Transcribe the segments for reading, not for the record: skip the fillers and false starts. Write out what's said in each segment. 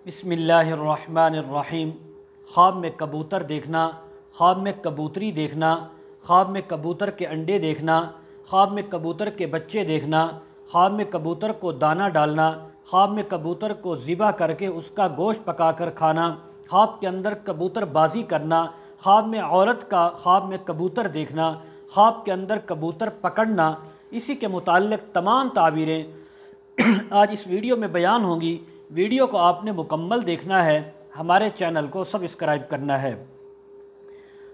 बिस्मिल्लाहिर्रहमानिर्रहीम। ख्वाब में कबूतर देखना, ख्वाब में कबूतरी देखना, ख्वाब में कबूतर के अंडे देखना, ख्वाब में कबूतर के बच्चे देखना, ख्वाब में कबूतर को दाना डालना, ख्वाब में कबूतर को ज़िबा करके उसका गोश्त पकाकर खाना, ख्वाब के अंदर कबूतर बाजी करना, ख्वाब में औरत का ख्वाब में कबूतर देखना, ख्वाब के अंदर कबूतर पकड़ना, इसी के मुताल्लिक़ तमाम ताबीरें आज इस वीडियो में बयान होंगी। वीडियो को आपने मुकम्मल देखना है, हमारे चैनल को सब्सक्राइब करना है।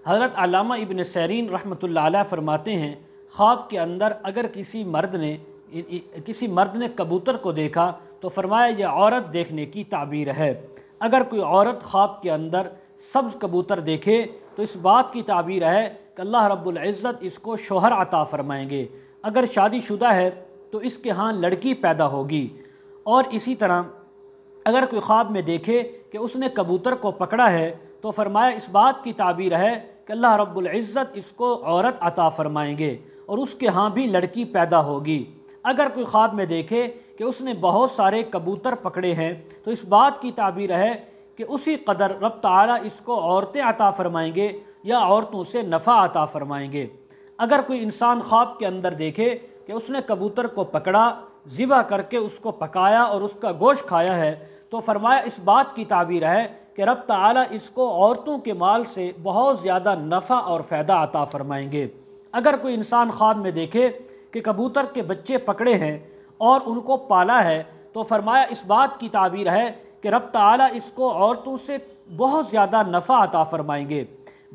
हज़रत अल्लामा इब्न सीरीन रहमतुल्लाह अलैह फरमाते हैं, ख्वाब के अंदर अगर किसी मर्द ने कबूतर को देखा तो फरमाया यह औरत देखने की ताबीर है। अगर कोई औरत ख्वाब के अंदर सब्ज़ कबूतर देखे तो इस बात की ताबीर है कि अल्लाह रब्बुल इज़्ज़त इसको शोहर अता फरमाएंगे। अगर शादीशुदा है तो इसके यहाँ लड़की पैदा होगी। और इसी तरह अगर कोई ख्वाब में देखे कि उसने कबूतर को पकड़ा है तो फरमाया इस बात की ताबीर है कि अल्लाह रब्बुल इज़्ज़त इसको औरत अता फरमाएंगे और उसके यहाँ भी लड़की पैदा होगी। अगर कोई ख्वाब में देखे कि उसने बहुत सारे कबूतर पकड़े हैं तो इस बात की ताबीर है कि उसी कदर रब ताला इसको औरतें अता फरमाएंगे या औरतों से नफ़ा अता फरमाएंगे। अगर कोई इंसान ख्वाब के अंदर देखे कि उसने कबूतर को पकड़ा, ज़िबा करके उसको पकाया और उसका गोश्त खाया है तो फरमाया इस बात की ताबीर है कि रब ताला इसको औरतों के माल से बहुत ज़्यादा नफ़ा और फ़ायदा अता फरमाएंगे। अगर कोई इंसान ख्वाब में देखे कि कबूतर के बच्चे पकड़े हैं और उनको पाला है तो फरमाया इस बात की ताबीर है कि रब ताला इसको औरतों से बहुत ज़्यादा नफ़ा अता फरमाएंगे।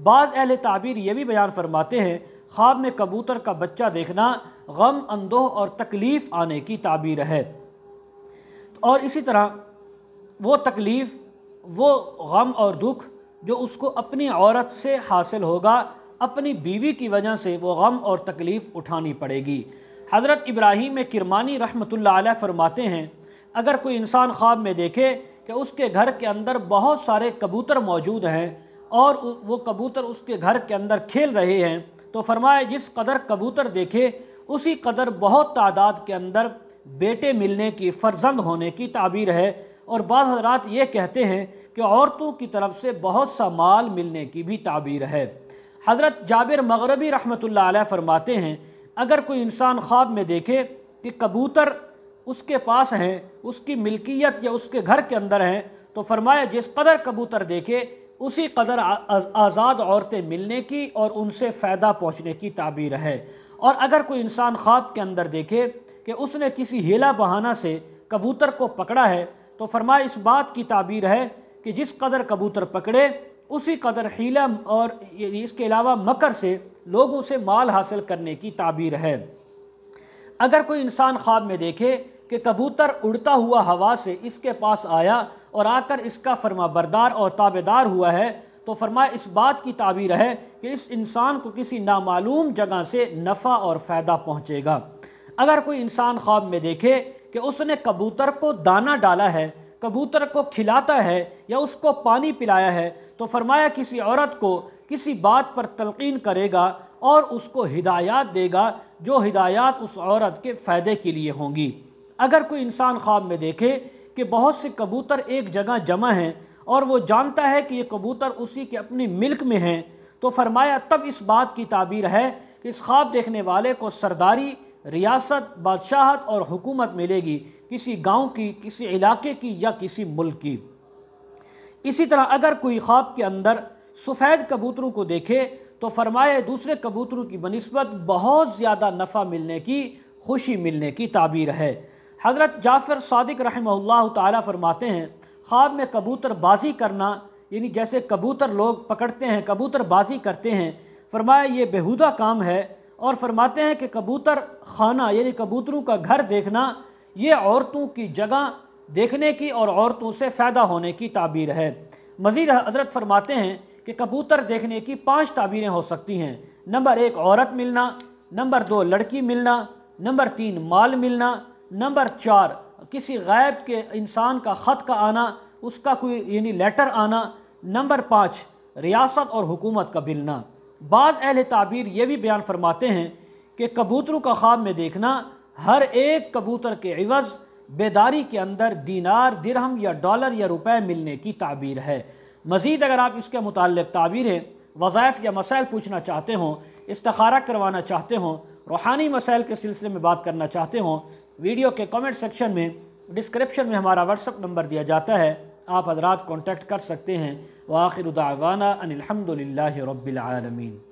बाज़ अहले ताबीर ये भी बयान फरमाते हैं, ख्वाब में कबूतर का बच्चा देखना गम, अंदोह और तकलीफ़ आने की ताबीर है। और इसी तरह वो तकलीफ़, वो गम और दुख जो उसको अपनी औरत से हासिल होगा, अपनी बीवी की वजह से वो गम और तकलीफ़ उठानी पड़ेगी। हज़रत इब्राहीम किरमानी रहमतुल्लाह अलैह फरमाते हैं, अगर कोई इंसान ख्वाब में देखे कि उसके घर के अंदर बहुत सारे कबूतर मौजूद हैं और वो कबूतर उसके घर के अंदर खेल रहे हैं तो फरमाया जिस कदर कबूतर देखे उसी कदर बहुत तादाद के अंदर बेटे मिलने की, फ़र्जंद होने की ताबीर है। और बाद हज़रात ये कहते हैं कि औरतों की तरफ से बहुत सा माल मिलने की भी ताबीर है। हज़रत जाबिर मग़रबी रहमतुल्लाह अलैह फरमाते हैं, अगर कोई इंसान ख्वाब में देखे कि कबूतर उसके पास हैं, उसकी मिल्कियत या उसके घर के अंदर हैं तो फरमाया जिस कदर कबूतर देखे उसी कदर आज़ाद औरतें मिलने की और उनसे फ़ायदा पहुँचने की ताबीर है। और अगर कोई इंसान ख्वाब के अंदर देखे कि उसने किसी हीला बहाना से कबूतर को पकड़ा है तो फरमाया इस बात की ताबीर है कि जिस कदर कबूतर पकड़े उसी कदर हीला और इसके अलावा मकर से लोगों से माल हासिल करने की ताबीर है। अगर कोई इंसान ख्वाब में देखे कि कबूतर उड़ता हुआ हवा से इसके पास आया और आकर इसका फरमाबरदार और ताबेदार हुआ है तो फरमाया इस बात की ताबीर है कि इस इंसान को किसी नामालूम जगह से नफ़ा और फ़ायदा पहुँचेगा। अगर कोई इंसान ख्वाब में देखे कि उसने कबूतर को दाना डाला है, कबूतर को खिलाता है या उसको पानी पिलाया है तो फरमाया किसी औरत को किसी बात पर तलकीन करेगा और उसको हिदायत देगा जो हिदायत उस औरत के फ़ायदे के लिए होंगी। अगर कोई इंसान ख्वाब में देखे कि बहुत से कबूतर एक जगह जमा हैं और वो जानता है कि ये कबूतर उसी के अपनी मिल्क में हैं तो फरमाया तब इस बात की ताबीर है कि इस ख्वाब देखने वाले को सरदारी, रियासत, बादशाहत और हुकूमत मिलेगी, किसी गांव की, किसी इलाके की या किसी मुल्क की। इसी तरह अगर कोई ख्वाब के अंदर सफ़ेद कबूतरों को देखे तो फरमाए दूसरे कबूतरों की बनिस्बत बहुत ज़्यादा नफ़ा मिलने की, खुशी मिलने की ताबीर है। हज़रत जाफ़र सादिक रहमहुल्लाह ताला फरमाते हैं, ख्वाब में कबूतर बाजी करना यानी जैसे कबूतर लोग पकड़ते हैं, कबूतर बाजी करते हैं, फरमाया ये बेहुदा काम है। और फरमाते हैं कि कबूतर खाना यानी कबूतरों का घर देखना ये औरतों की जगह देखने की और औरतों से फ़ायदा होने की ताबीर है। मज़ीद हज़रत फरमाते हैं कि कबूतर देखने की 5 ताबीरें हो सकती हैं। नंबर 1 औरत मिलना, नंबर 2 लड़की मिलना, नंबर 3 माल मिलना, नंबर 4 किसी गैब के इंसान का ख़त का आना, उसका कोई यानी लेटर आना, नंबर 5 रियासत और हुकूमत का मिलना। बाज़ अहले ताबीर ये भी बयान फरमाते हैं कि कबूतरों का ख्वाब में देखना हर एक कबूतर के इवज़ بیداری کے اندر دینار، درہم یا ڈالر یا روپے ملنے کی تعبیر ہے۔ مزید اگر آپ اس کے متعلق تعبیریں، وظائف یا مسائل پوچھنا چاہتے ہوں، استخارہ کروانا چاہتے ہوں، روحانی مسائل کے سلسلے میں بات کرنا چاہتے ہوں، ویڈیو کے کمنٹ سیکشن میں ڈسکرپشن میں ہمارا واٹس ایپ نمبر دیا جاتا ہے، آپ حضرات کانٹیکٹ کر سکتے ہیں۔ وآخر دعوانا ان الحمد للہ رب العالمین۔